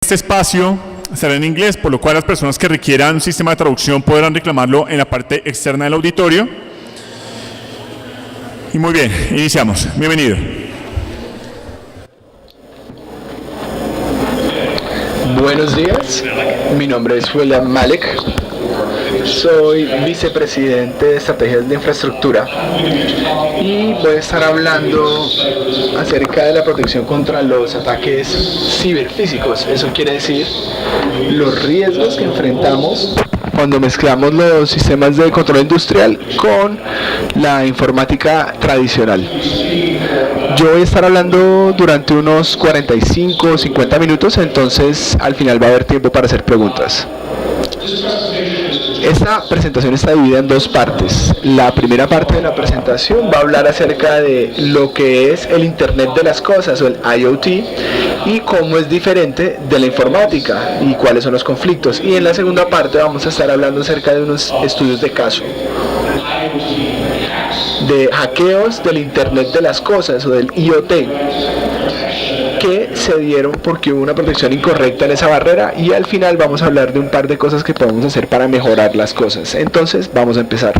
Este espacio será en inglés, por lo cual las personas que requieran un sistema de traducción podrán reclamarlo en la parte externa del auditorio. Y muy bien, iniciamos. Bienvenido. Buenos días, mi nombre es William Malek, soy vicepresidente de estrategias de infraestructura y voy a estar hablando acerca de la protección contra los ataques ciberfísicos. Eso quiere decir los riesgos que enfrentamos cuando mezclamos los sistemas de control industrial con la informática tradicional. Yo voy a estar hablando durante unos 45 o 50 minutos, entonces al final va a haber tiempo para hacer preguntas. Esta presentación está dividida en dos partes. La primera parte de la presentación va a hablar acerca de lo que es el Internet de las Cosas o el IoT y cómo es diferente de la informática y cuáles son los conflictos. Y en la segunda parte vamos a estar hablando acerca de unos estudios de caso de hackeos del Internet de las Cosas o del IoT que se dieron porque hubo una protección incorrecta en esa barrera, y al final vamos a hablar de un par de cosas que podemos hacer para mejorar las cosas. Entonces vamos a empezar.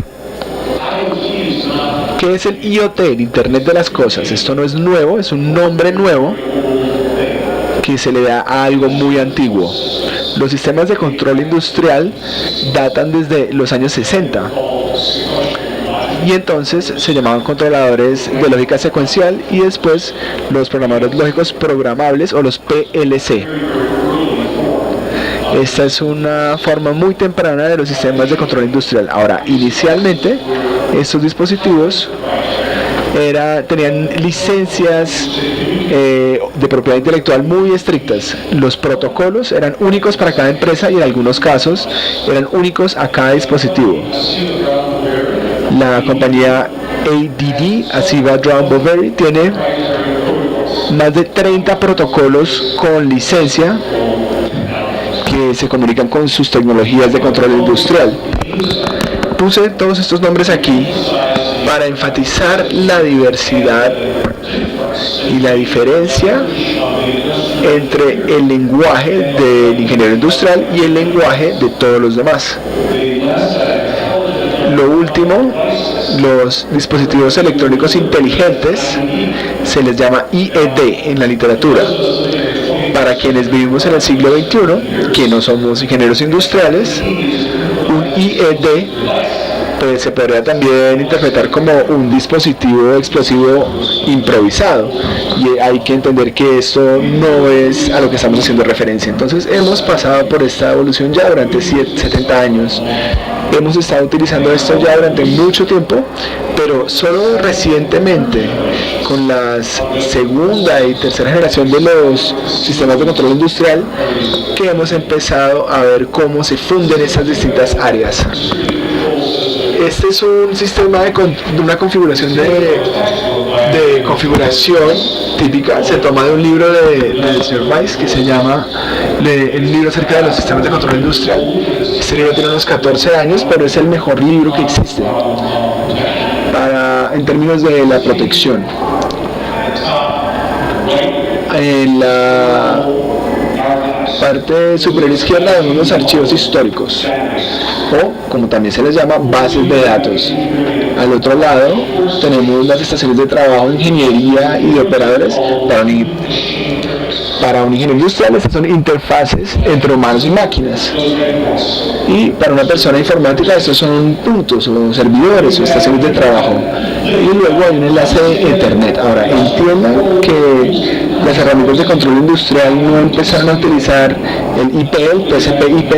¿Qué es el IoT, el Internet de las Cosas? Esto no es nuevo, es un nombre nuevo que se le da a algo muy antiguo. Los sistemas de control industrial datan desde los años 60. Y entonces se llamaban controladores de lógica secuencial y después los programadores lógicos programables o los PLC. Esta es una forma muy temprana de los sistemas de control industrial. Ahora, inicialmente estos dispositivos tenían licencias de propiedad intelectual muy estrictas. Los protocolos eran únicos para cada empresa y en algunos casos eran únicos a cada dispositivo. La compañía ADD, Asiva Brown Boveri, tiene más de 30 protocolos con licencia que se comunican con sus tecnologías de control industrial. Puse todos estos nombres aquí para enfatizar la diversidad y la diferencia entre el lenguaje del ingeniero industrial y el lenguaje de todos los demás. Lo último, los dispositivos electrónicos inteligentes se les llama IED en la literatura. Para quienes vivimos en el siglo XXI, que no somos ingenieros industriales, un IED pues se podría también interpretar como un dispositivo explosivo improvisado, y hay que entender que esto no es a lo que estamos haciendo referencia. Entonces hemos pasado por esta evolución ya durante 70 años, hemos estado utilizando esto ya durante mucho tiempo, pero solo recientemente con la segunda y tercera generación de los sistemas de control industrial que hemos empezado a ver cómo se funden esas distintas áreas. Este es un sistema de una configuración de configuración típica. Se toma de un libro del señor Weiss que se llama el libro acerca de los sistemas de control industrial. Este libro tiene unos 14 años, pero es el mejor libro que existe en términos de la protección. En la parte superior izquierda vemos los archivos históricos, o como también se les llama, bases de datos. Al otro lado tenemos las estaciones de trabajo de ingeniería y de operadores. Para un ingeniero industrial estas son interfaces entre humanos y máquinas, y para una persona informática estos son puntos o servidores o estaciones de trabajo, y luego hay un enlace de Ethernet. Ahora, entiendan que las herramientas de control industrial no empezaron a utilizar el IP, el TCP/IP,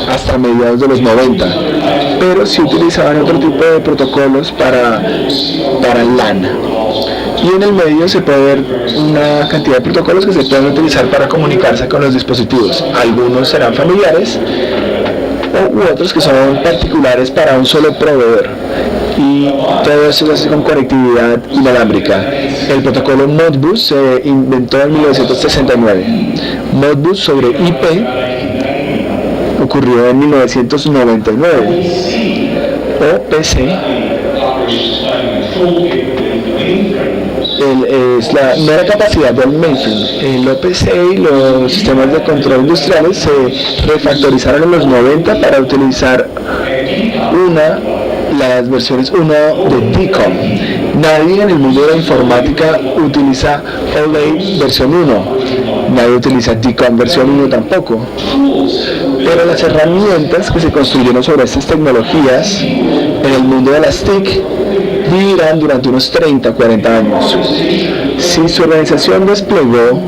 hasta mediados de los 90, pero sí utilizaban otro tipo de protocolos para LAN. Y en el medio se puede ver una cantidad de protocolos que se pueden utilizar para comunicarse con los dispositivos. Algunos serán familiares u otros que son particulares para un solo proveedor. Y todo eso se hace con conectividad inalámbrica. El protocolo Modbus se inventó en 1969. Modbus sobre IP ocurrió en 1999. OPC es la mera capacidad del mainframe. El OPC y los sistemas de control industriales se refactorizaron en los 90 para utilizar las versiones 1 de DCOM. Nadie en el mundo de la informática utiliza OLADE versión 1. Nadie utiliza DCOM versión 1 tampoco. Pero las herramientas que se construyeron sobre estas tecnologías en el mundo de las TIC vivirán durante unos 30 o 40 años. Si su organización desplegó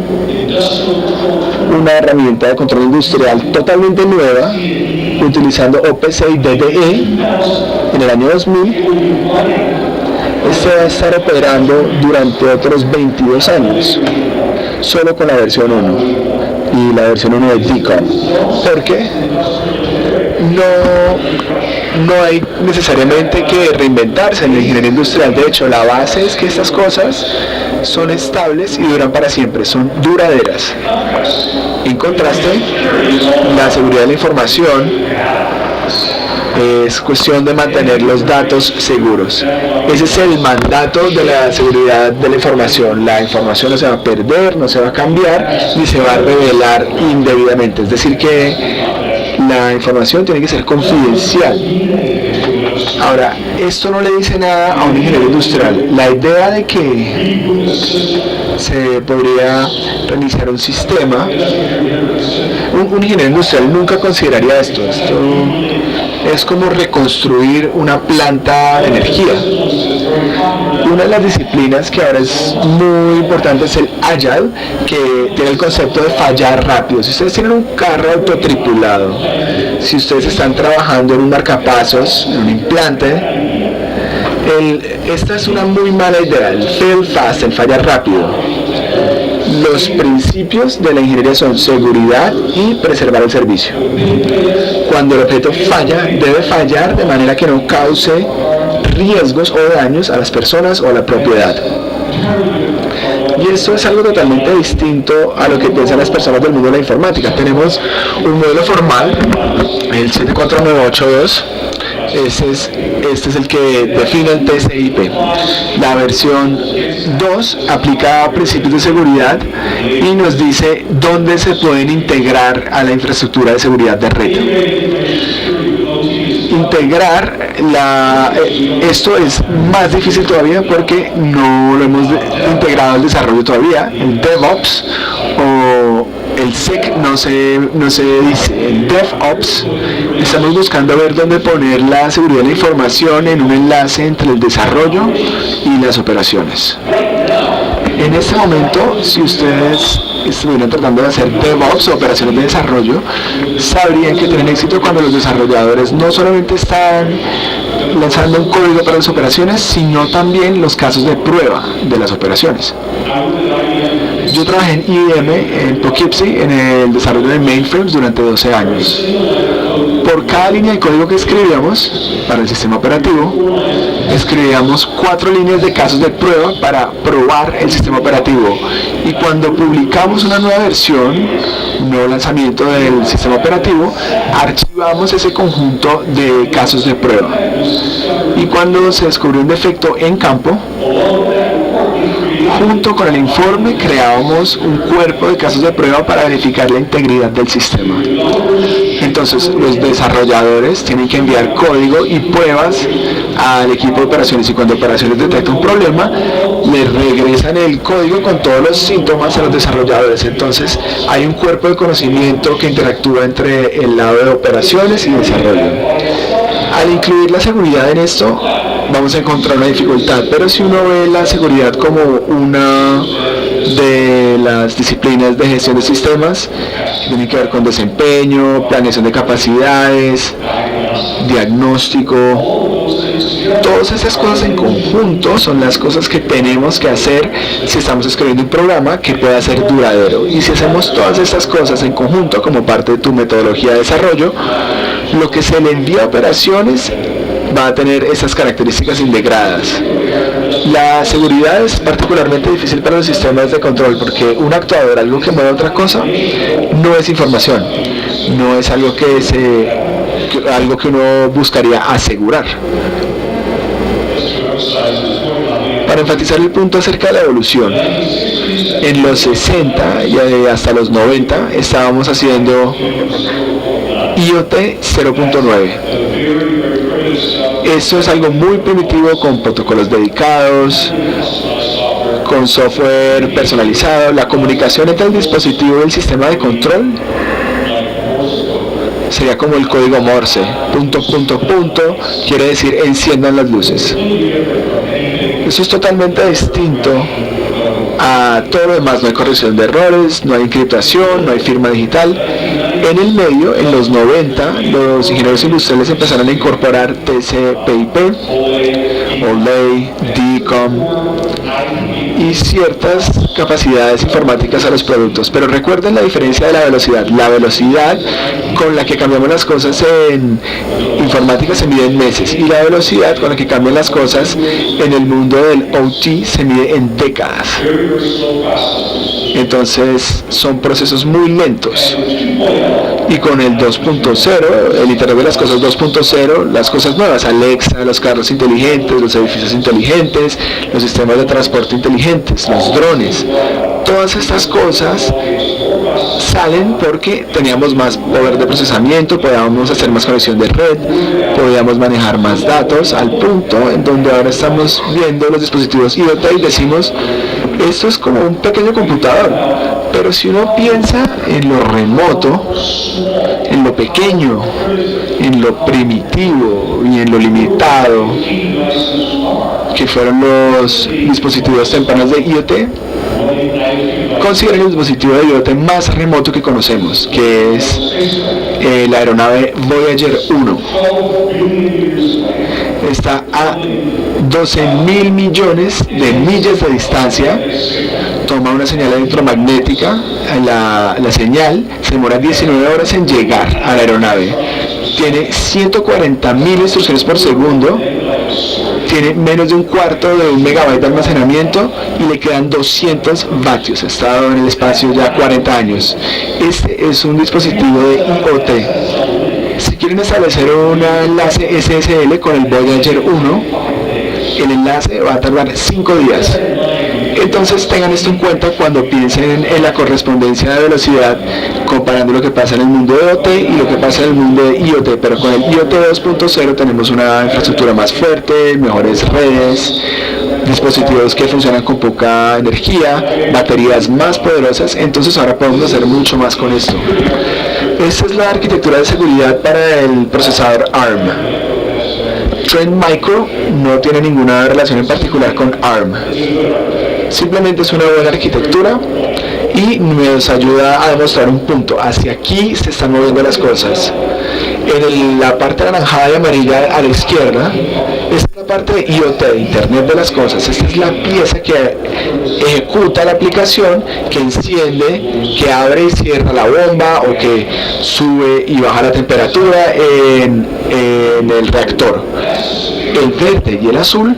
una herramienta de control industrial totalmente nueva, utilizando OPC y DDE en el año 2000, este va a estar operando durante otros 22 años, solo con la versión 1 y la versión 1 de DCOM, porque no hay necesariamente que reinventarse en la ingeniería industrial. De hecho, la base es que estas cosas son estables y duran para siempre, son duraderas. En contraste, la seguridad de la información es cuestión de mantener los datos seguros. Ese es el mandato de la seguridad de la información. La información no se va a perder, no se va a cambiar, ni se va a revelar indebidamente. Es decir, que la información tiene que ser confidencial. Ahora, esto no le dice nada a un ingeniero industrial. La idea de que se podría reiniciar un sistema, un ingeniero industrial nunca consideraría esto. Esto es como reconstruir una planta de energía. Una de las disciplinas que ahora es muy importante es el Agile, que tiene el concepto de fallar rápido. Si ustedes tienen un carro autotripulado, si ustedes están trabajando en un marcapasos, en un implante, esta es una muy mala idea, el fail fast, el fallar rápido. Los principios de la ingeniería son seguridad y preservar el servicio. Cuando el objeto falla, debe fallar de manera que no cause riesgos o daños a las personas o a la propiedad. Y esto es algo totalmente distinto a lo que piensan las personas del mundo de la informática. Tenemos un modelo formal, el 74982. Este es el que define el TCP/IP. La versión 2 aplica principios de seguridad y nos dice dónde se pueden integrar a la infraestructura de seguridad de red. Integrar esto es más difícil todavía porque no lo hemos integrado al desarrollo todavía. El DevOps o el SEC no se dice. El DevOps, estamos buscando ver dónde poner la seguridad de la información en un enlace entre el desarrollo y las operaciones. En este momento, si ustedes estuvieran tratando de hacer DevOps o operaciones de desarrollo, sabrían que tienen éxito cuando los desarrolladores no solamente están lanzando un código para las operaciones, sino también los casos de prueba de las operaciones. Yo trabajé en IBM, en Poughkeepsie, en el desarrollo de mainframes durante 12 años. Por cada línea de código que escribíamos para el sistema operativo, escribíamos 4 líneas de casos de prueba para probar el sistema operativo. Y cuando publicamos una nueva versión, un nuevo lanzamiento del sistema operativo, archivamos ese conjunto de casos de prueba. Y cuando se descubrió un defecto en campo, junto con el informe creábamos un cuerpo de casos de prueba para verificar la integridad del sistema. Entonces los desarrolladores tienen que enviar código y pruebas al equipo de operaciones, y cuando operaciones detecta un problema, les regresan el código con todos los síntomas a los desarrolladores. Entonces hay un cuerpo de conocimiento que interactúa entre el lado de operaciones y desarrollo. Al incluir la seguridad en esto, vamos a encontrar una dificultad, pero si uno ve la seguridad como una de las disciplinas de gestión de sistemas, tiene que ver con desempeño, planeación de capacidades, diagnóstico. Todas esas cosas en conjunto son las cosas que tenemos que hacer si estamos escribiendo un programa que pueda ser duradero. Y si hacemos todas estas cosas en conjunto como parte de tu metodología de desarrollo, lo que se le envía a operaciones va a tener esas características integradas. La seguridad es particularmente difícil para los sistemas de control porque un actuador, algo que mueve otra cosa, no es información, no es algo que uno buscaría asegurar. Para enfatizar el punto acerca de la evolución, en los 60 y hasta los 90 estábamos haciendo IoT 0.9. Esto es algo muy primitivo con protocolos dedicados, con software personalizado. La comunicación entre el dispositivo y el sistema de control sería como el código Morse, punto, punto, punto, quiere decir enciendan las luces. Eso es totalmente distinto a todo lo demás. No hay corrección de errores, no hay encriptación, no hay firma digital. En el medio, en los 90, los ingenieros industriales empezaron a incorporar TCP/IP, OLE, DCOM y ciertas capacidades informáticas a los productos. Pero recuerden la diferencia de la velocidad. La velocidad con la que cambiamos las cosas en informática se mide en meses, y la velocidad con la que cambian las cosas en el mundo del OT se mide en décadas. Entonces son procesos muy lentos. Y con el 2.0, el Internet de las Cosas 2.0, las cosas nuevas, Alexa, los carros inteligentes, los edificios inteligentes, los sistemas de transporte inteligentes, los drones, todas estas cosas salen porque teníamos más poder de procesamiento, podíamos hacer más conexión de red, podíamos manejar más datos, al punto en donde ahora estamos viendo los dispositivos IoT y decimos, esto es como un pequeño computador. Pero si uno piensa en lo remoto, en lo pequeño, en lo primitivo y en lo limitado que fueron los dispositivos tempranos de IoT, consideren el dispositivo de IoT más remoto que conocemos, que es la aeronave Voyager 1. Está a 12.000 millones de millas de distancia, toma una señal electromagnética, la señal se demora 19 horas en llegar a la aeronave, tiene 140.000 instrucciones por segundo, tiene menos de un cuarto de un megabyte de almacenamiento y le quedan 200 vatios. Ha estado en el espacio ya 40 años. Este es un dispositivo de IoT. Si quieren establecer un enlace SSL con el Voyager 1, el enlace va a tardar 5 días. Entonces tengan esto en cuenta cuando piensen en la correspondencia de velocidad, comparando lo que pasa en el mundo de OT y lo que pasa en el mundo de IoT. Pero con el IoT 2.0 tenemos una infraestructura más fuerte, mejores redes, dispositivos que funcionan con poca energía, baterías más poderosas. Entonces ahora podemos hacer mucho más con esto. Esta es la arquitectura de seguridad para el procesador ARM. Trend Micro no tiene ninguna relación en particular con ARM. Simplemente es una buena arquitectura y nos ayuda a demostrar un punto. Hacia aquí se están moviendo las cosas. En la parte anaranjada y amarilla a la izquierda, esta es la parte de IoT, Internet de las Cosas. Esta es la pieza que ejecuta la aplicación, que enciende, que abre y cierra la bomba, o que sube y baja la temperatura en el reactor. El verde y el azul,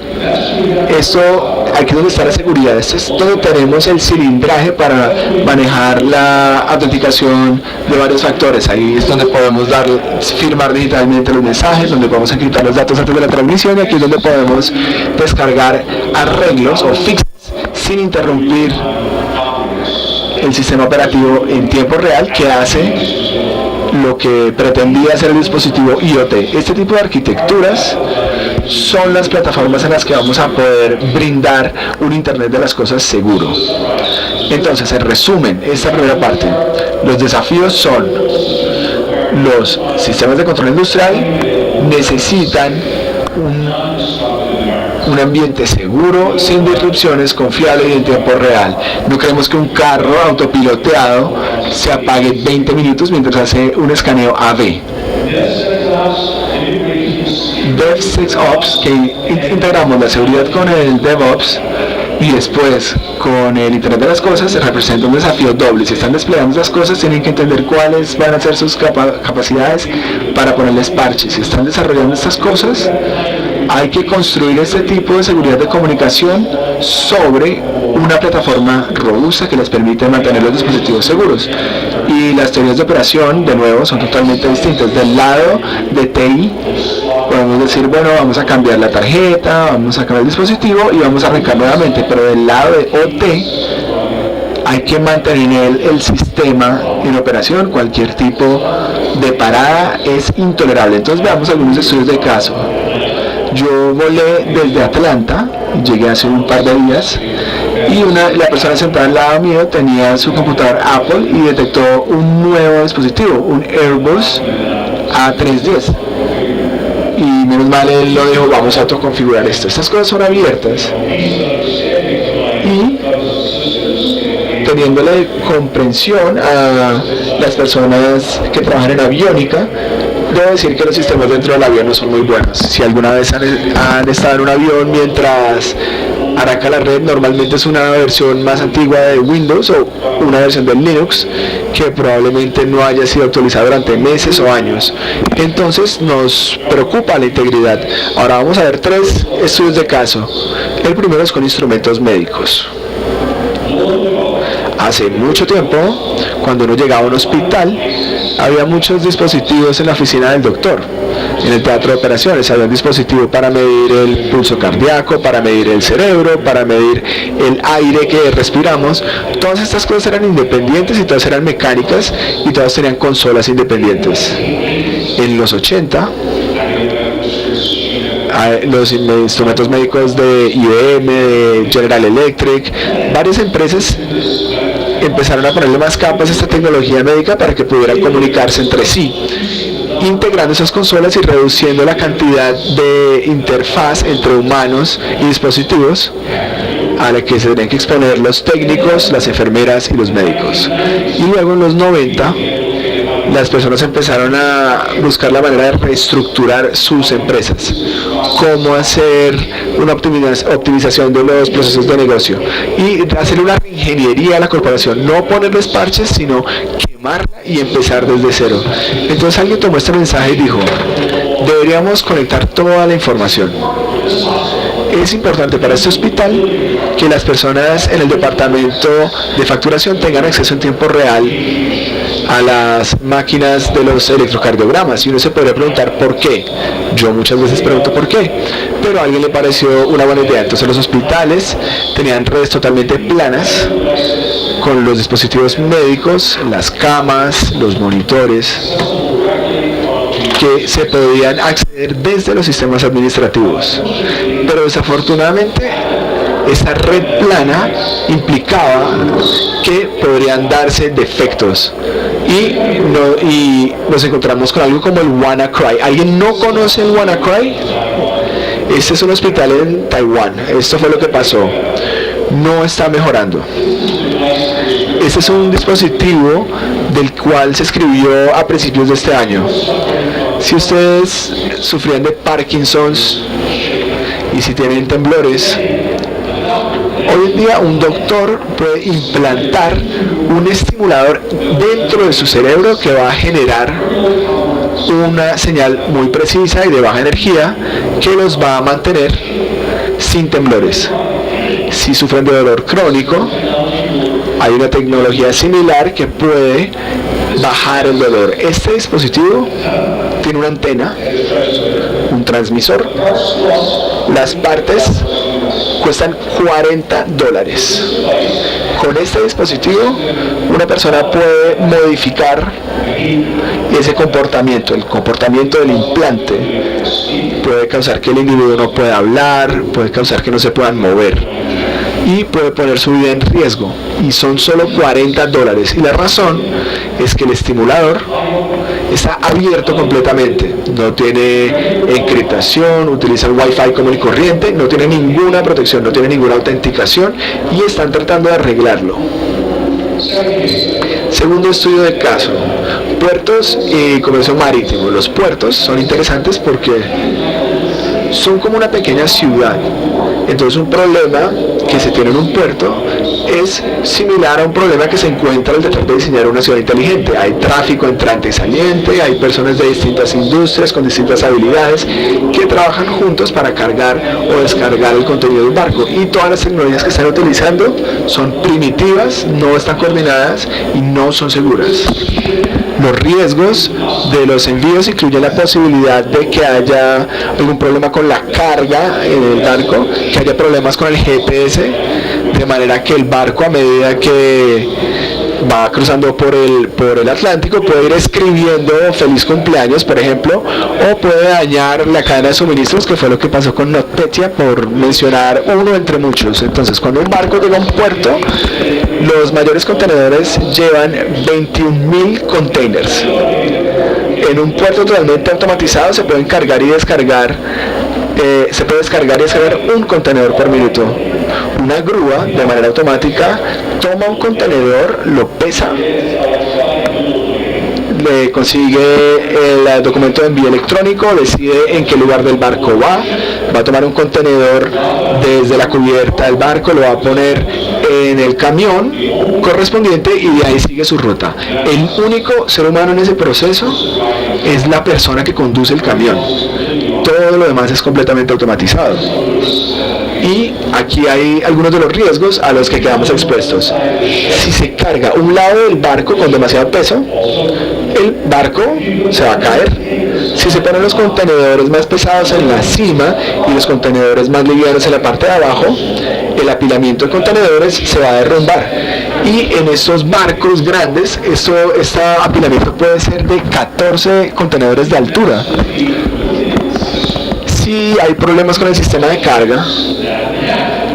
esto aquí es donde está la seguridad. Esto es donde tenemos el cilindraje para manejar la autenticación de varios factores. Ahí es donde podemos firmar digitalmente los mensajes, donde podemos encriptar los datos antes de la transmisión, y aquí es donde podemos descargar arreglos o fixes sin interrumpir el sistema operativo en tiempo real, que hace lo que pretendía hacer el dispositivo IoT. Este tipo de arquitecturas son las plataformas en las que vamos a poder brindar un Internet de las Cosas seguro. Entonces, en resumen, esta primera parte, los desafíos son: los sistemas de control industrial necesitan un ambiente seguro, sin disrupciones, confiable y en tiempo real. No queremos que un carro autopiloteado se apague 20 minutos mientras hace un escaneo AB. DevSecOps, que integramos la seguridad con el DevOps y después con el Internet de las Cosas, representa un desafío doble. Si están desplegando las cosas, tienen que entender cuáles van a ser sus capacidades para ponerles parches. Si están desarrollando estas cosas, hay que construir este tipo de seguridad de comunicación sobre una plataforma robusta que les permite mantener los dispositivos seguros. Y las teorías de operación, de nuevo, son totalmente distintas. Del lado de TI, podemos decir, bueno, vamos a cambiar la tarjeta, vamos a cambiar el dispositivo y vamos a arrancar nuevamente, pero del lado de OT hay que mantener el sistema en operación. Cualquier tipo de parada es intolerable. Entonces veamos algunos estudios de caso. Yo volé desde Atlanta, llegué hace un par de días, y la persona sentada al lado mío tenía su computador Apple y detectó un nuevo dispositivo, un Airbus A310. Y menos mal él lo dijo, vamos a autoconfigurar esto. Estas cosas son abiertas. Y teniéndole comprensión a las personas que trabajan en aviónica, debo decir que los sistemas dentro del avión no son muy buenos. Si alguna vez han estado en un avión mientras arranca la red, normalmente es una versión más antigua de Windows o una versión de Linux que probablemente no haya sido actualizada durante meses o años. Entonces nos preocupa la integridad. Ahora vamos a ver 3 estudios de caso. El primero es con instrumentos médicos. Hace mucho tiempo, cuando uno llegaba a un hospital, había muchos dispositivos en la oficina del doctor. En el teatro de operaciones había un dispositivo para medir el pulso cardíaco, para medir el cerebro, para medir el aire que respiramos. Todas estas cosas eran independientes y todas eran mecánicas y todas tenían consolas independientes. En los 80, los instrumentos médicos de IBM, de General Electric, varias empresas empezaron a ponerle más capas a esta tecnología médica para que pudieran comunicarse entre sí, integrando esas consolas y reduciendo la cantidad de interfaz entre humanos y dispositivos a la que se tenían que exponer los técnicos, las enfermeras y los médicos. Y luego en los 90 las personas empezaron a buscar la manera de reestructurar sus empresas, cómo hacer una optimización de los procesos de negocio y hacer una reingeniería a la corporación, no ponerles parches, sino quemarla y empezar desde cero. Entonces alguien tomó este mensaje y dijo, deberíamos conectar toda la información. Es importante para este hospital que las personas en el departamento de facturación tengan acceso en tiempo real a las máquinas de los electrocardiogramas, y uno se podría preguntar por qué. Yo muchas veces pregunto por qué, pero a alguien le pareció una buena idea. Entonces los hospitales tenían redes totalmente planas con los dispositivos médicos, las camas, los monitores, que se podían acceder desde los sistemas administrativos. Pero desafortunadamente esa red plana implicaba que podrían darse defectos y nos encontramos con algo como el WannaCry. ¿Alguien no conoce el WannaCry? Este es un hospital en Taiwán. Esto fue lo que pasó. No está mejorando. Este es un dispositivo del cual se escribió a principios de este año. Si ustedes sufrían de Parkinson's y si tienen temblores, hoy en día un doctor puede implantar un estimulador dentro de su cerebro que va a generar una señal muy precisa y de baja energía que los va a mantener sin temblores. Si sufren de dolor crónico, hay una tecnología similar que puede bajar el dolor. Este dispositivo tiene una antena, un transmisor. Las partes cuestan $40. Con este dispositivo una persona puede modificar ese comportamiento, el comportamiento del implante. Puede causar que el individuo no pueda hablar, puede causar que no se puedan mover y puede poner su vida en riesgo, y son solo $40. Y la razón es que el estimulador está abierto completamente, no tiene encriptación, utiliza el Wi-Fi común y corriente, no tiene ninguna protección, no tiene ninguna autenticación, y están tratando de arreglarlo. Segundo estudio de caso, puertos y comercio marítimo. Los puertos son interesantes porque son como una pequeña ciudad. Entonces un problema que se tiene en un puerto es similar a un problema que se encuentra al tratar de diseñar una ciudad inteligente. Hay tráfico entrante y saliente, hay personas de distintas industrias con distintas habilidades que trabajan juntos para cargar o descargar el contenido de un barco, y todas las tecnologías que están utilizando son primitivas, no están coordinadas y no son seguras. Los riesgos de los envíos incluyen la posibilidad de que haya algún problema con la carga en el barco, que haya problemas con el GPS, de manera que el barco, a medida que va cruzando por el Atlántico, puede ir escribiendo feliz cumpleaños, por ejemplo, o puede dañar la cadena de suministros, que fue lo que pasó con NotPetya, por mencionar uno entre muchos. Entonces, cuando un barco llega a un puerto, los mayores contenedores llevan 21.000 containers. En un puerto totalmente automatizado se pueden cargar y descargar, un contenedor por minuto. Una grúa, de manera automática, toma un contenedor, lo pesa, le consigue el documento de envío electrónico, decide en qué lugar del barco va a tomar un contenedor desde la cubierta del barco, lo va a poner en el camión correspondiente y de ahí sigue su ruta. El único ser humano en ese proceso es la persona que conduce el camión. Todo lo demás es completamente automatizado. Y aquí hay algunos de los riesgos a los que quedamos expuestos. Si se carga un lado del barco con demasiado peso, el barco se va a caer. Si se ponen los contenedores más pesados en la cima y los contenedores más livianos en la parte de abajo, el apilamiento de contenedores se va a derrumbar. Y en estos barcos grandes, este apilamiento puede ser de 14 contenedores de altura. Si hay problemas con el sistema de carga,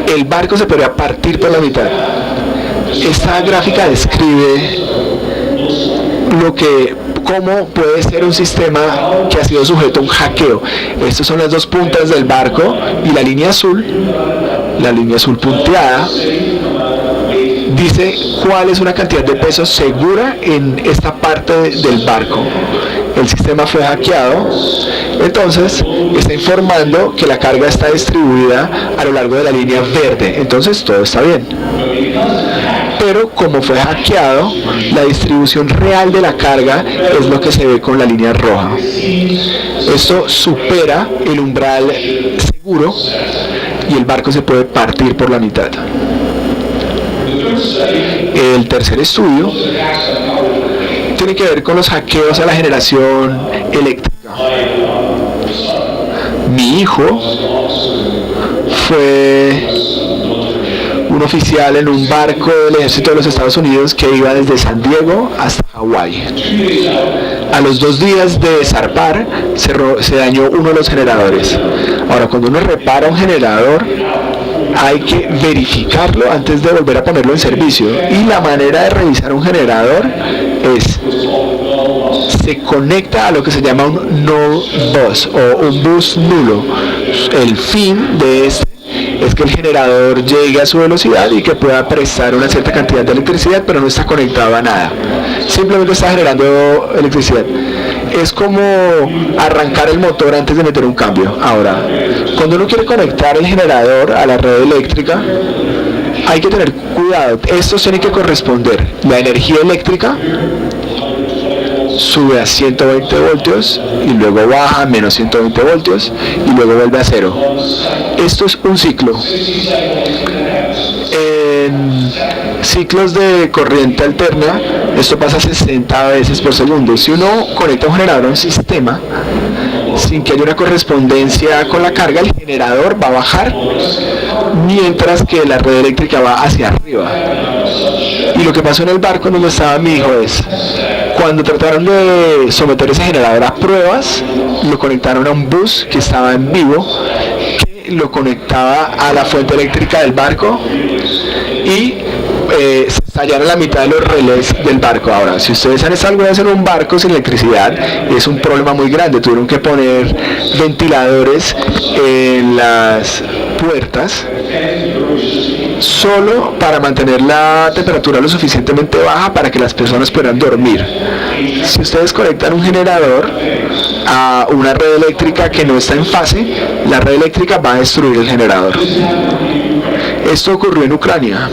el barco se podría partir por la mitad. Esta gráfica describe cómo puede ser un sistema que ha sido sujeto a un hackeo. Estas son las dos puntas del barco y la línea azul punteada, dice cuál es una cantidad de peso segura en esta parte del barco. El sistema fue hackeado, entonces está informando que la carga está distribuida a lo largo de la línea verde, entonces todo está bien. Pero como fue hackeado, la distribución real de la carga es lo que se ve con la línea roja. Esto supera el umbral seguro y el barco se puede partir por la mitad. El tercer estudio tiene que ver con los hackeos a la generación eléctrica. Mi hijo fue un oficial en un barco del ejército de los Estados Unidos que iba desde San Diego hasta Hawái. A los 2 días de zarpar se dañó uno de los generadores. Ahora, cuando uno repara un generador, hay que verificarlo antes de volver a ponerlo en servicio. Y la manera de revisar un generador es: se conecta a lo que se llama un null bus o un bus nulo. El fin de este es que el generador llegue a su velocidad y que pueda prestar una cierta cantidad de electricidad, pero no está conectado a nada, simplemente está generando electricidad. Es como arrancar el motor antes de meter un cambio. Ahora, cuando uno quiere conectar el generador a la red eléctrica, hay que tener cuidado. Estos tienen que corresponder. La energía eléctrica sube a 120 voltios y luego baja a menos 120 voltios y luego vuelve a 0. Esto es un ciclo. En ciclos de corriente alterna, esto pasa 60 veces por segundo. Si uno conecta un generador a un sistema sin que haya una correspondencia con la carga, el generador va a bajar mientras que la red eléctrica va hacia arriba. Y lo que pasó en el barco donde estaba mi hijo es: cuando trataron de someter ese generador a pruebas, lo conectaron a un bus que estaba en vivo, que lo conectaba a la fuente eléctrica del barco y se estallaron la mitad de los relés del barco. Ahora, si ustedes han estado alguna vez en un barco sin electricidad, es un problema muy grande. Tuvieron que poner ventiladores en las puertas solo para mantener la temperatura lo suficientemente baja para que las personas puedan dormir. Si ustedes conectan un generador a una red eléctrica que no está en fase, la red eléctrica va a destruir el generador. Esto ocurrió en Ucrania.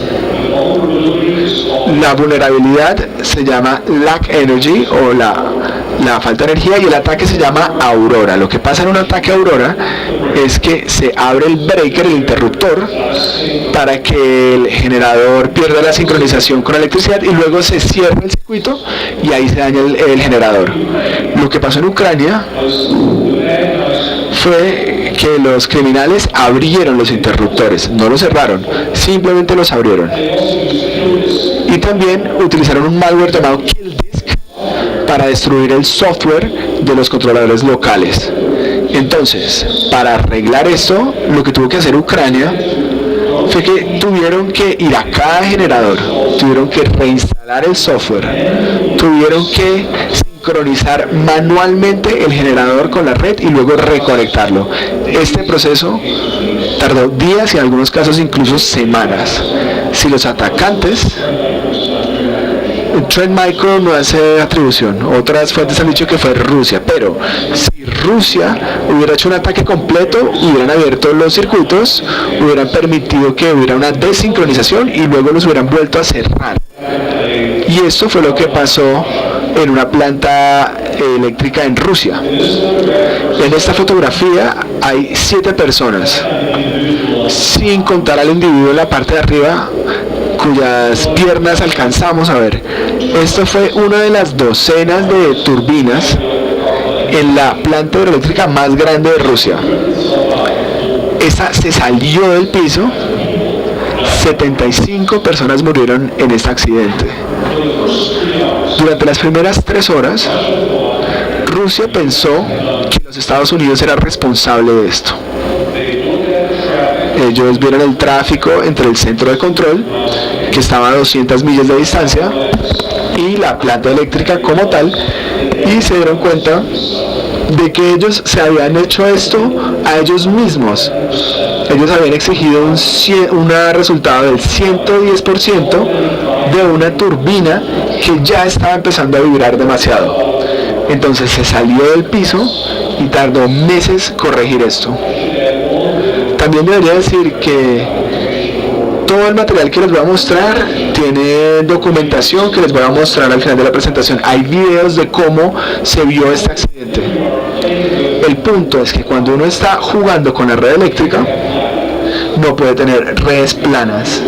La vulnerabilidad se llama lack energy o la falta de energía, y el ataque se llama Aurora. Lo que pasa en un ataque Aurora es que se abre el breaker, el interruptor, para que el generador pierda la sincronización con la electricidad y luego se cierra el circuito y ahí se daña el generador. Lo que pasó en Ucrania fue que los criminales abrieron los interruptores, no los cerraron, simplemente los abrieron. Y también utilizaron un malware llamado KillDisk para destruir el software de los controladores locales. Entonces, para arreglar esto, lo que tuvo que hacer Ucrania fue que tuvieron que ir a cada generador, tuvieron que reinstalar el software, tuvieron que sincronizar manualmente el generador con la red y luego reconectarlo. Este proceso tardó días y en algunos casos incluso semanas. Si los atacantes, Trend Micro no hace atribución, otras fuentes han dicho que fue Rusia, pero si Rusia hubiera hecho un ataque completo, hubieran abierto los circuitos, hubieran permitido que hubiera una desincronización y luego los hubieran vuelto a cerrar. Y esto fue lo que pasó en una planta eléctrica en Rusia. En esta fotografía hay 7 personas, sin contar al individuo en la parte de arriba, cuyas piernas alcanzamos a ver. Esto fue una de las docenas de turbinas en la planta hidroeléctrica más grande de Rusia. Esta se salió del piso. 75 personas murieron en este accidente. Durante las primeras 3 horas, Rusia pensó que los Estados Unidos era responsable de esto. Ellos vieron el tráfico entre el centro de control, que estaba a 200 millas de distancia, y la planta eléctrica como tal, y se dieron cuenta de que ellos se habían hecho esto a ellos mismos. Ellos habían exigido un resultado del 110% de una turbina que ya estaba empezando a vibrar demasiado. Entonces se salió del piso y tardó meses corregir esto. También debería decir que todo el material que les voy a mostrar tiene documentación que les voy a mostrar al final de la presentación. Hay videos de cómo se vio este accidente. El punto es que cuando uno está jugando con la red eléctrica, no puede tener redes planas.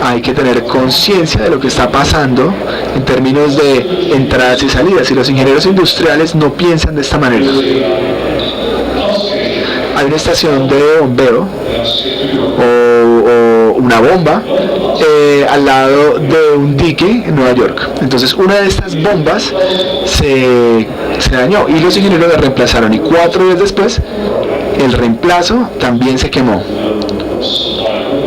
Hay que tener conciencia de lo que está pasando en términos de entradas y salidas, y los ingenieros industriales no piensan de esta manera. Hay una estación de bombeo o una bomba al lado de un dique en Nueva York. Entonces una de estas bombas se dañó y los ingenieros la reemplazaron, y 4 días después el reemplazo también se quemó.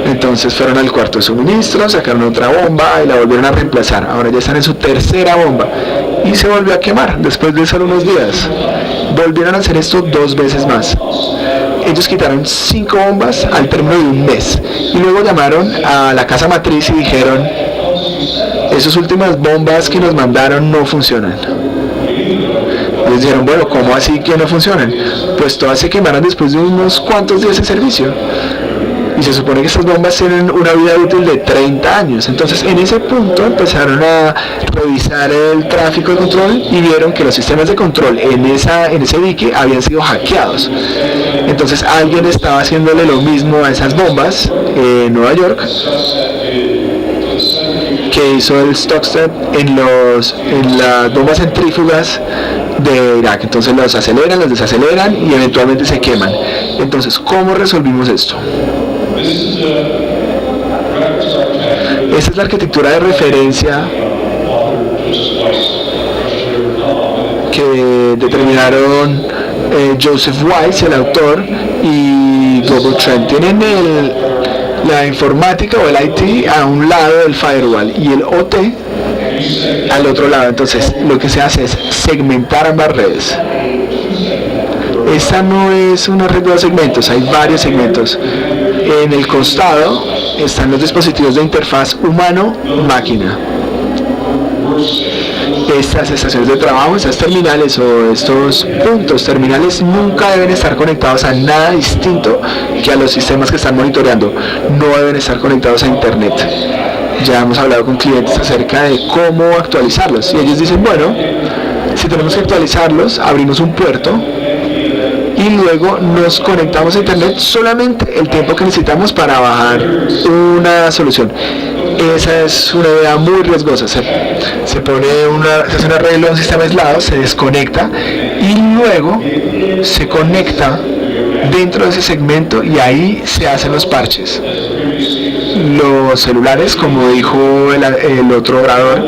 Entonces fueron al cuarto de suministro, sacaron otra bomba y la volvieron a reemplazar. Ahora ya están en su tercera bomba y se volvió a quemar después de solo unos días. Volvieron a hacer esto 2 veces más. Ellos quitaron 5 bombas al término de un mes y luego llamaron a la casa matriz y dijeron: esas últimas bombas que nos mandaron no funcionan. Les dijeron: bueno, ¿cómo así que no funcionan? Pues todas se quemaron después de unos cuantos días de servicio. Y se supone que estas bombas tienen una vida útil de 30 años. Entonces en ese punto empezaron a revisar el tráfico de control y vieron que los sistemas de control en ese dique habían sido hackeados. Entonces alguien estaba haciéndole lo mismo a esas bombas en Nueva York que hizo el Stuxnet en las bombas centrífugas de Irak. Entonces los aceleran, los desaceleran y eventualmente se queman. Entonces, ¿cómo resolvimos esto? Esta es la arquitectura de referencia que determinaron Joseph Weiss, el autor, y Global Trend. Tienen la informática o el IT a un lado del firewall y el OT al otro lado. Entonces lo que se hace es segmentar ambas redes. Esta no es una red de 2 segmentos, hay varios segmentos. En el costado están los dispositivos de interfaz humano-máquina. Estas estaciones de trabajo, estas terminales o estos puntos terminales nunca deben estar conectados a nada distinto que a los sistemas que están monitoreando. No deben estar conectados a internet. Ya hemos hablado con clientes acerca de cómo actualizarlos y ellos dicen: bueno, si tenemos que actualizarlos, abrimos un puerto y luego nos conectamos a internet solamente el tiempo que necesitamos para bajar una solución. Esa es una idea muy riesgosa. Se hace un arreglo de un sistema aislado, se desconecta y luego se conecta dentro de ese segmento y ahí se hacen los parches. Los celulares, como dijo el otro orador,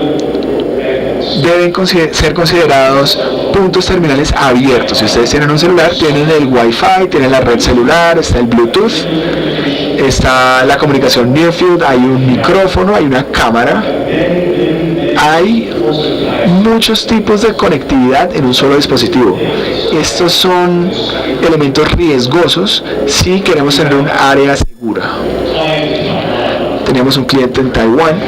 deben ser considerados puntos terminales abiertos. Si ustedes tienen un celular, tienen el Wi-Fi, tienen la red celular, está el Bluetooth, está la comunicación Near Field, hay un micrófono, hay una cámara, hay muchos tipos de conectividad en un solo dispositivo. Estos son elementos riesgosos si queremos tener un área segura. Teníamos un cliente en Taiwán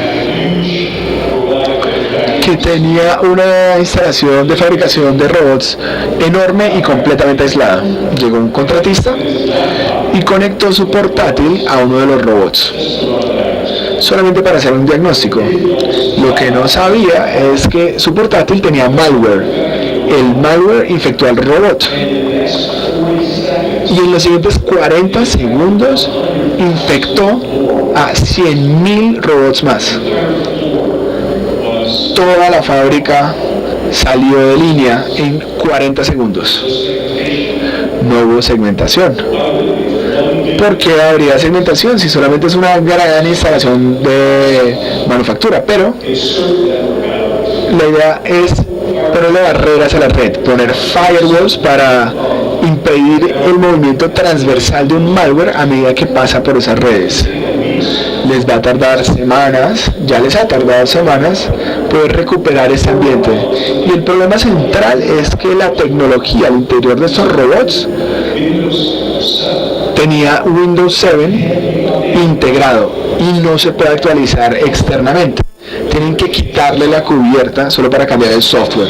que tenía una instalación de fabricación de robots enorme y completamente aislada. Llegó un contratista y conectó su portátil a uno de los robots, solamente para hacer un diagnóstico. Lo que no sabía es que su portátil tenía malware. El malware infectó al robot y en los siguientes 40 segundos infectó a 100.000 robots más. Toda la fábrica salió de línea en 40 segundos. No hubo segmentación. ¿Por qué habría segmentación si solamente es una gran instalación de manufactura? Pero la idea es ponerle barreras a la red, poner firewalls para impedir el movimiento transversal de un malware a medida que pasa por esas redes. Les va a tardar semanas, ya les ha tardado semanas poder recuperar este ambiente. Y el problema central es que la tecnología al interior de estos robots tenía Windows 7 integrado y no se puede actualizar externamente. Tienen que quitarle la cubierta solo para cambiar el software.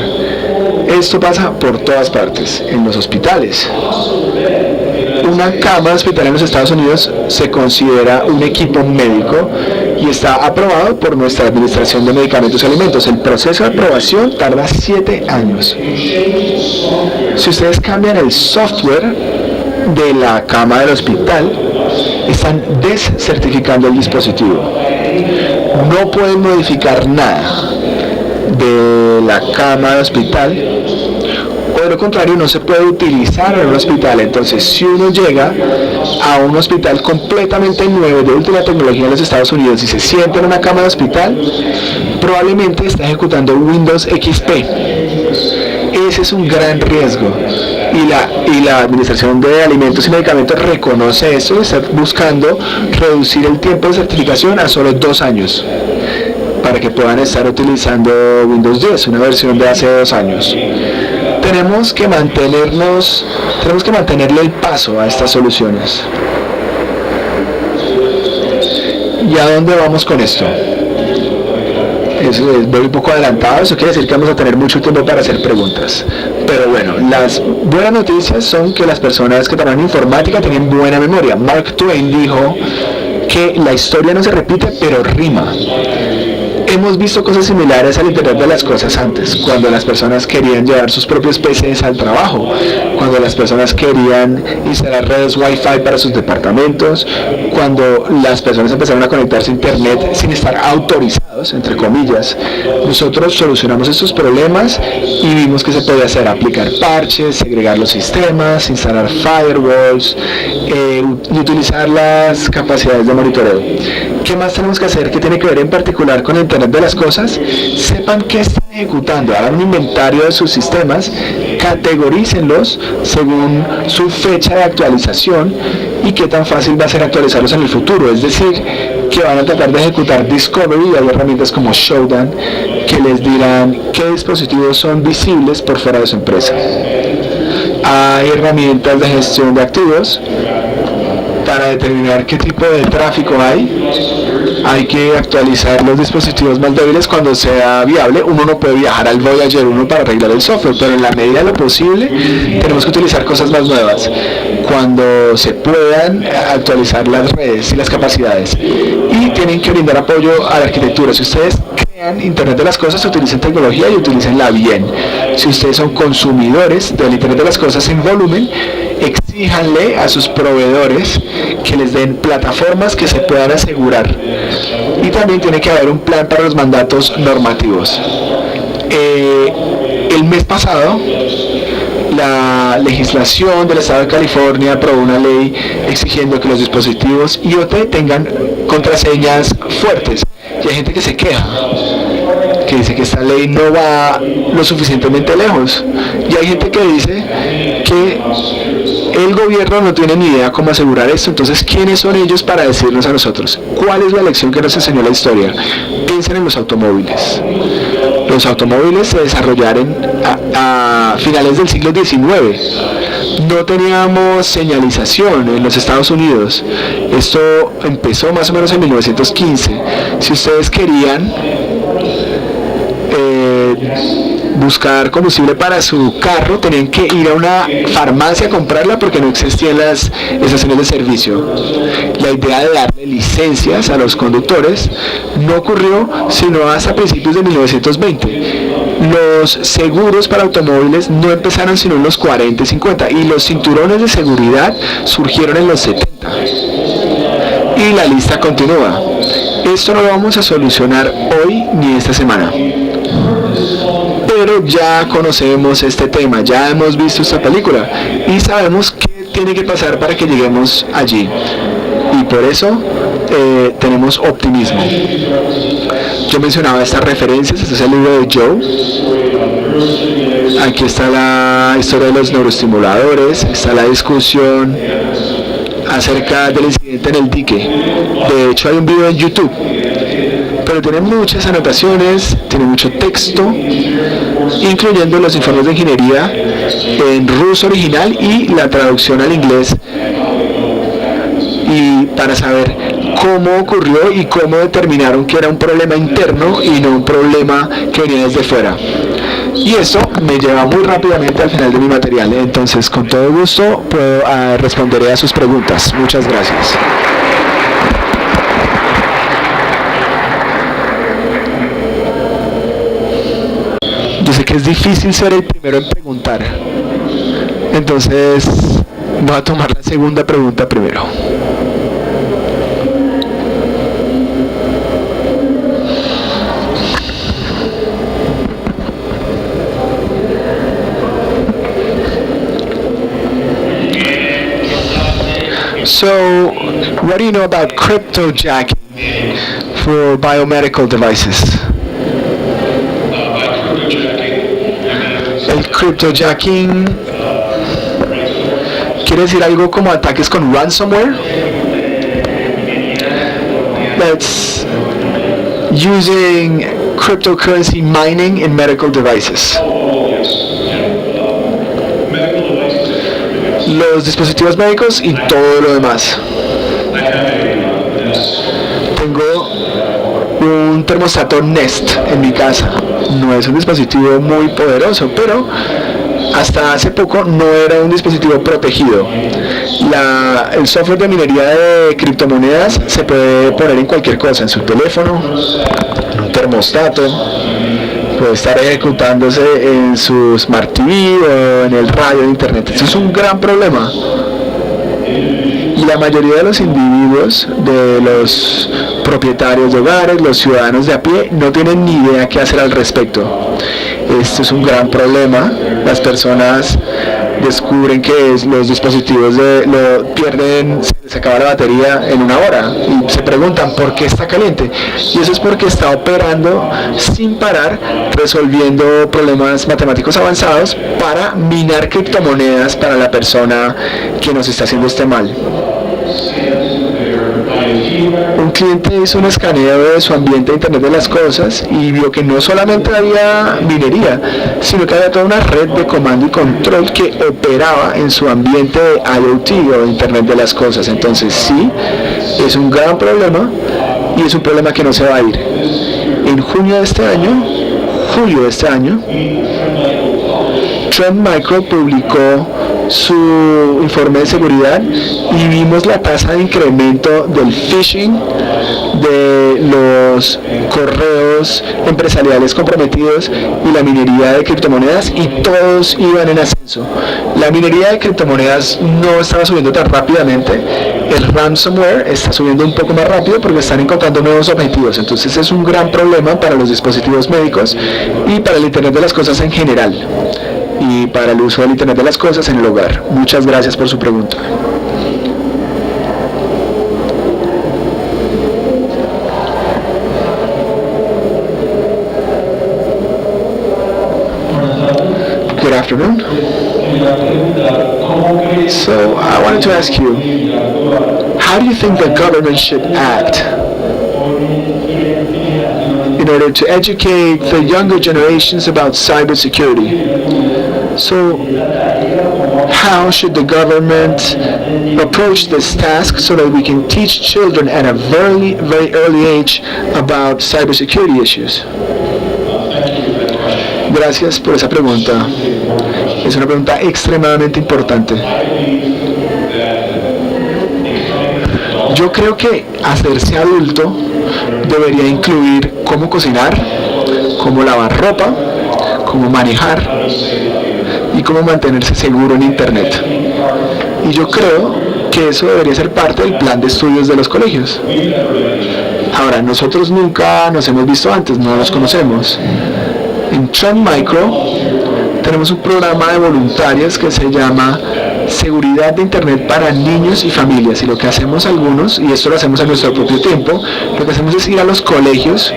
Esto pasa por todas partes, en los hospitales. Una cama de hospital en los Estados Unidos se considera un equipo médico y está aprobado por nuestra Administración de Medicamentos y Alimentos. El proceso de aprobación tarda 7 años. Si ustedes cambian el software de la cama del hospital, están descertificando el dispositivo. No pueden modificar nada de la cama del hospital, o de lo contrario no se puede utilizar en un hospital. Entonces, si uno llega a un hospital completamente nuevo de última tecnología en los Estados Unidos y se sienta en una cama de hospital, probablemente está ejecutando Windows XP. Ese es un gran riesgo. Y la Administración de Alimentos y Medicamentos reconoce eso y está buscando reducir el tiempo de certificación a solo 2 años para que puedan estar utilizando Windows 10, una versión de hace 2 años. Tenemos que mantenerle el paso a estas soluciones. ¿Y a dónde vamos con esto? Voy un poco adelantado, eso quiere decir que vamos a tener mucho tiempo para hacer preguntas. Pero bueno, las buenas noticias son que las personas que trabajan en informática tienen buena memoria. Mark Twain dijo que la historia no se repite, pero rima. Hemos visto cosas similares al Internet de las cosas antes, cuando las personas querían llevar sus propios PCs al trabajo, cuando las personas querían instalar redes Wi-Fi para sus departamentos, cuando las personas empezaron a conectarse a Internet sin estar autorizados, entre comillas. Nosotros solucionamos estos problemas y vimos que se podía hacer: aplicar parches, segregar los sistemas, instalar firewalls y utilizar las capacidades de monitoreo. ¿Qué más tenemos que hacer que tiene que ver en particular con Internet de las cosas? Sepan qué están ejecutando, hagan un inventario de sus sistemas, categorícenlos según su fecha de actualización y qué tan fácil va a ser actualizarlos en el futuro. Es decir, que van a tratar de ejecutar Discovery, y hay herramientas como Showdown que les dirán qué dispositivos son visibles por fuera de su empresa. Hay herramientas de gestión de activos para determinar qué tipo de tráfico hay que actualizar los dispositivos más débiles cuando sea viable. Uno no puede viajar al Voyager 1 para arreglar el software, pero en la medida de lo posible tenemos que utilizar cosas más nuevas cuando se puedan actualizar las redes y las capacidades, y tienen que brindar apoyo a la arquitectura. Si ustedes crean Internet de las cosas, utilicen tecnología y utilícenla bien. Si ustedes son consumidores del Internet de las cosas en volumen, exíjanle a sus proveedores que les den plataformas que se puedan asegurar. Y también tiene que haber un plan para los mandatos normativos. El mes pasado, la legislación del estado de California aprobó una ley exigiendo que los dispositivos IoT tengan contraseñas fuertes. Y hay gente que se queja, que dice que esta ley no va lo suficientemente lejos. Y hay gente que dice que el gobierno no tiene ni idea cómo asegurar esto. Entonces, ¿quiénes son ellos para decirnos a nosotros? ¿Cuál es la lección que nos enseñó la historia? Piensen en los automóviles. Los automóviles se desarrollaron a finales del siglo XIX. No teníamos señalización en los Estados Unidos. Esto empezó más o menos en 1915. Si ustedes querían buscar combustible para su carro, tenían que ir a una farmacia a comprarla porque no existían las estaciones de servicio. La idea de darle licencias a los conductores no ocurrió sino hasta principios de 1920. Los seguros para automóviles no empezaron sino en los 40 y 50 y los cinturones de seguridad surgieron en los 70. Y la lista continúa. Esto no lo vamos a solucionar hoy ni esta semana. Pero ya conocemos este tema, ya hemos visto esta película y sabemos qué tiene que pasar para que lleguemos allí. Y por eso tenemos optimismo. Yo mencionaba estas referencias, este es el libro de Joe. Aquí está la historia de los neuroestimuladores, está la discusión acerca del incidente en el dique. De hecho hay un video en YouTube, pero tiene muchas anotaciones, tiene mucho texto, incluyendo los informes de ingeniería en ruso original y la traducción al inglés, y para saber cómo ocurrió y cómo determinaron que era un problema interno y no un problema que venía desde fuera. Y esto me lleva muy rápidamente al final de mi material, entonces con todo gusto responderé a sus preguntas. Muchas gracias. Yo sé que es difícil ser el primero en preguntar, entonces voy a tomar la segunda pregunta primero. So, what do you know about cryptojacking for biomedical devices? El cryptojacking quiere decir algo como ataques con ransomware. That's using cryptocurrency mining in medical devices. Los dispositivos médicos y todo lo demás. Tengo un termostato Nest en mi casa. No es un dispositivo muy poderoso, pero hasta hace poco no era un dispositivo protegido. El software de minería de criptomonedas se puede poner en cualquier cosa, en su teléfono, en un termostato, puede estar ejecutándose en su Smart TV o en el radio de internet. Esto es un gran problema. Y la mayoría de los individuos, de los propietarios de hogares, los ciudadanos de a pie, no tienen ni idea qué hacer al respecto. Esto es un gran problema. Las personas descubren que los dispositivos pierden, se les acaba la batería en una hora y se preguntan por qué está caliente, y eso es porque está operando sin parar, resolviendo problemas matemáticos avanzados para minar criptomonedas para la persona que nos está haciendo este mal. Un cliente hizo un escaneo de su ambiente de Internet de las Cosas y vio que no solamente había minería, sino que había toda una red de comando y control que operaba en su ambiente de IoT o Internet de las Cosas. Entonces sí, es un gran problema y es un problema que no se va a ir. En julio de este año, Trend Micro publicó su informe de seguridad y vimos la tasa de incremento del phishing, de los correos empresariales comprometidos y la minería de criptomonedas, y todos iban en ascenso. La minería de criptomonedas no estaba subiendo tan rápidamente, el ransomware está subiendo un poco más rápido porque están encontrando nuevos objetivos. Entonces es un gran problema para los dispositivos médicos y para el Internet de las cosas en general, y para el uso del Internet de las cosas en el hogar. Muchas gracias por su pregunta. Good afternoon. So I wanted to ask you, how do you think the government should act in order to educate the younger generations about cybersecurity? So how should the government approach this task so that we can teach children at a very, very early age about cybersecurity issues? Gracias por esa pregunta. Es una pregunta extremadamente importante. Yo creo que hacerse adulto debería incluir cómo cocinar, cómo lavar ropa, cómo manejar y cómo mantenerse seguro en Internet. Y yo creo que eso debería ser parte del plan de estudios de los colegios. Ahora, nosotros nunca nos hemos visto antes, no nos conocemos. En Trend Micro tenemos un programa de voluntarias que se llama Seguridad de Internet para Niños y Familias, y lo que hacemos algunos, y esto lo hacemos a nuestro propio tiempo, lo que hacemos es ir a los colegios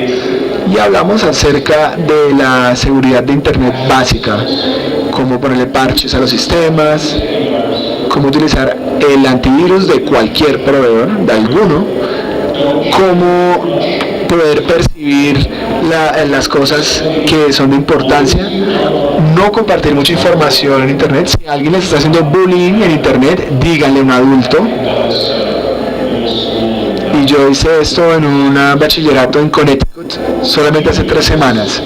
y hablamos acerca de la seguridad de Internet básica, cómo ponerle parches a los sistemas, cómo utilizar el antivirus de cualquier proveedor, de alguno, cómo poder percibir las cosas que son de importancia, no compartir mucha información en Internet. Si alguien les está haciendo bullying en Internet, díganle a un adulto. Y yo hice esto en un bachillerato en Connecticut solamente hace 3 semanas.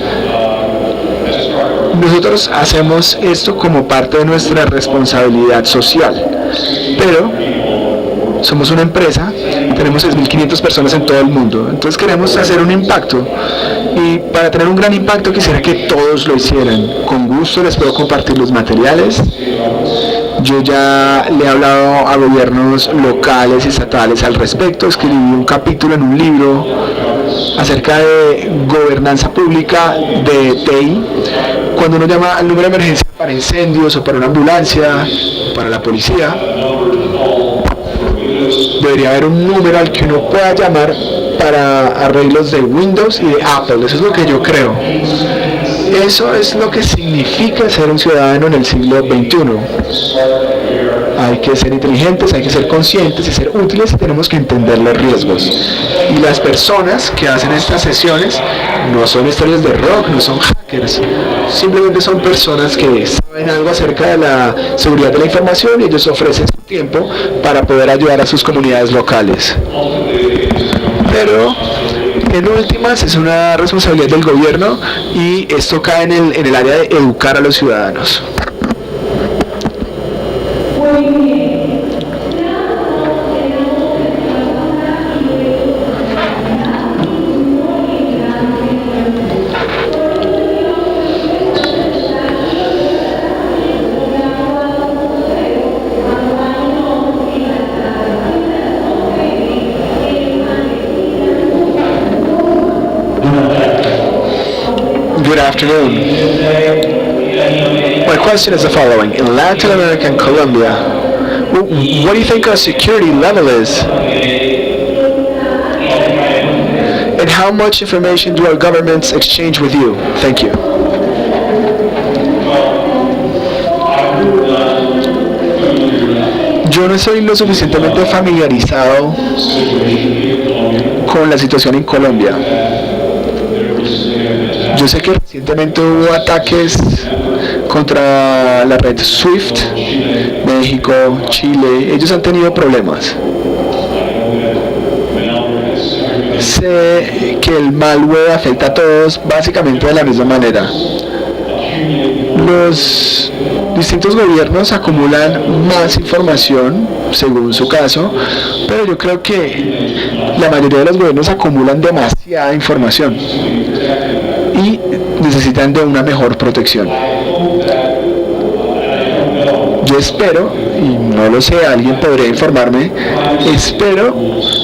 Nosotros hacemos esto como parte de nuestra responsabilidad social, pero somos una empresa, tenemos 6.500 personas en todo el mundo, entonces queremos hacer un impacto, y para tener un gran impacto quisiera que todos lo hicieran. Con gusto les puedo compartir los materiales. Yo ya le he hablado a gobiernos locales y estatales al respecto, escribí un capítulo en un libro acerca de gobernanza pública de TI. Cuando uno llama al número de emergencia para incendios o para una ambulancia, para la policía, debería haber un número al que uno pueda llamar para arreglos de Windows y de Apple. Eso es lo que yo creo. Eso es lo que significa ser un ciudadano en el siglo XXI. Hay que ser inteligentes, hay que ser conscientes y ser útiles, y tenemos que entender los riesgos. Y las personas que hacen estas sesiones no son estrellas de rock, no son hackers. Simplemente son personas que saben algo acerca de la seguridad de la información, y ellos ofrecen su tiempo para poder ayudar a sus comunidades locales. Pero en últimas es una responsabilidad del gobierno, y esto cae en el área de educar a los ciudadanos. Good afternoon. My question is the following. In Latin America and Colombia, what do you think our security level is? And how much information do our governments exchange with you? Thank you. Yo no estoy lo suficientemente familiarizado con la situación en Colombia. Yo sé que recientemente hubo ataques contra la red SWIFT, México, Chile, ellos han tenido problemas. Sé que el malware afecta a todos básicamente de la misma manera. Los distintos gobiernos acumulan más información según su caso, pero yo creo que la mayoría de los gobiernos acumulan demasiada información y necesitan de una mejor protección. Yo espero, y no lo sé, alguien podría informarme, espero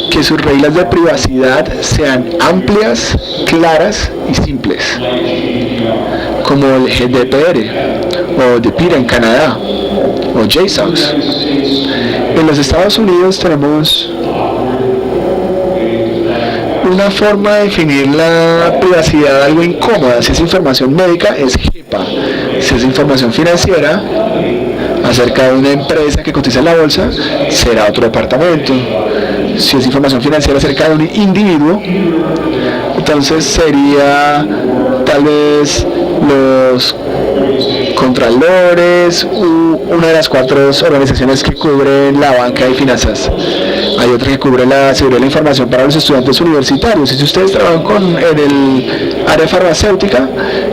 que sus reglas de privacidad sean amplias, claras y simples, como el GDPR o DPIRA en Canadá o JSOX. En los Estados Unidos tenemos una forma de definir la privacidad algo incómoda. Si es información médica, es HIPAA. Si es información financiera, acerca de una empresa que cotiza en la bolsa, será otro departamento. Si es información financiera acerca de un individuo, entonces sería tal vez los contralores u una de las 4 organizaciones que cubren la banca y finanzas. Hay otra que cubre la seguridad de la información para los estudiantes universitarios. Y si ustedes trabajan en el área farmacéutica,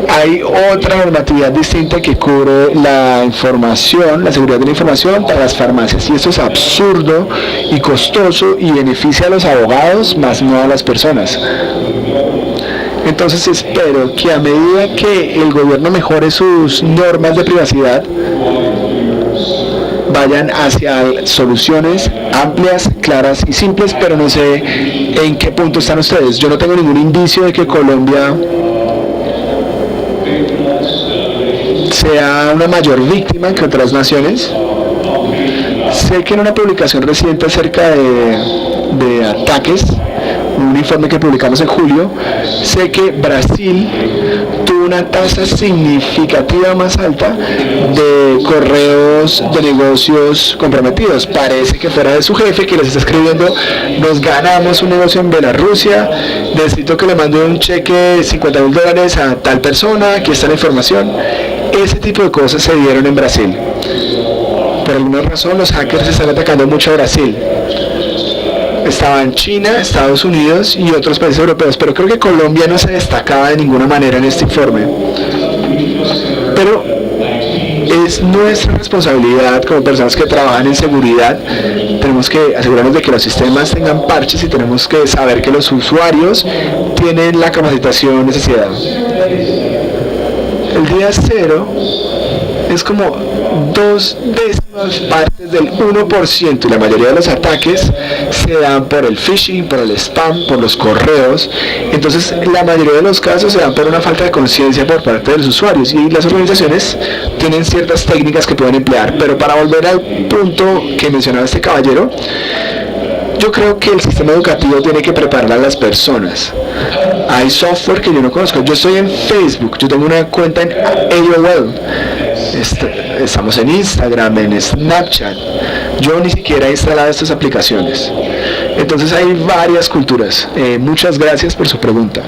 hay otra normatividad distinta que cubre la información, la seguridad de la información para las farmacias. Y esto es absurdo y costoso y beneficia a los abogados, más no a las personas. Entonces espero que a medida que el gobierno mejore sus normas de privacidad, vayan hacia soluciones amplias, claras y simples, pero no sé en qué punto están ustedes. Yo no tengo ningún indicio de que Colombia sea una mayor víctima que otras naciones. Sé que en una publicación reciente acerca de ataques, un informe que publicamos en julio, sé que Brasil tuvo una tasa significativa más alta de correos de negocios comprometidos. Parece que fuera de su jefe que les está escribiendo: nos ganamos un negocio en Bielorrusia, necesito que le mande un cheque de $50,000 a tal persona, aquí está la información. Ese tipo de cosas se dieron en Brasil. Por alguna razón los hackers están atacando mucho a Brasil. Estaban China, Estados Unidos y otros países europeos, pero creo que Colombia no se destacaba de ninguna manera en este informe. Pero es nuestra responsabilidad como personas que trabajan en seguridad. Tenemos que asegurarnos de que los sistemas tengan parches y tenemos que saber que los usuarios tienen la capacitación necesaria. El día cero es como 0.2 partes del 1%, y la mayoría de los ataques se dan por el phishing, por el spam, por los correos. Entonces la mayoría de los casos se dan por una falta de conciencia por parte de los usuarios, y las organizaciones tienen ciertas técnicas que pueden emplear. Pero para volver al punto que mencionaba este caballero, yo creo que el sistema educativo tiene que preparar a las personas. Hay software que yo no conozco. Yo estoy en Facebook, yo tengo una cuenta en AOL, estamos en Instagram, en Snapchat. Yo ni siquiera he instalado estas aplicaciones. Entonces hay varias culturas. Muchas gracias por su pregunta.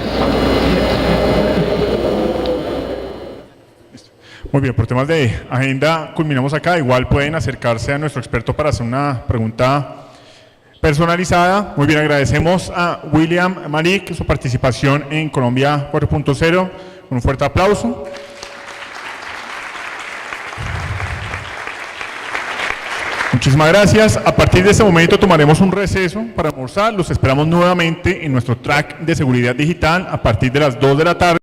Muy bien, por temas de agenda culminamos acá. Igual pueden acercarse a nuestro experto para hacer una pregunta personalizada. Muy bien, agradecemos a William Maric su participación en Colombia 4.0 con un fuerte aplauso. Muchísimas gracias. A partir de este momento tomaremos un receso para almorzar. Los esperamos nuevamente en nuestro track de seguridad digital a partir de las 2 de la tarde.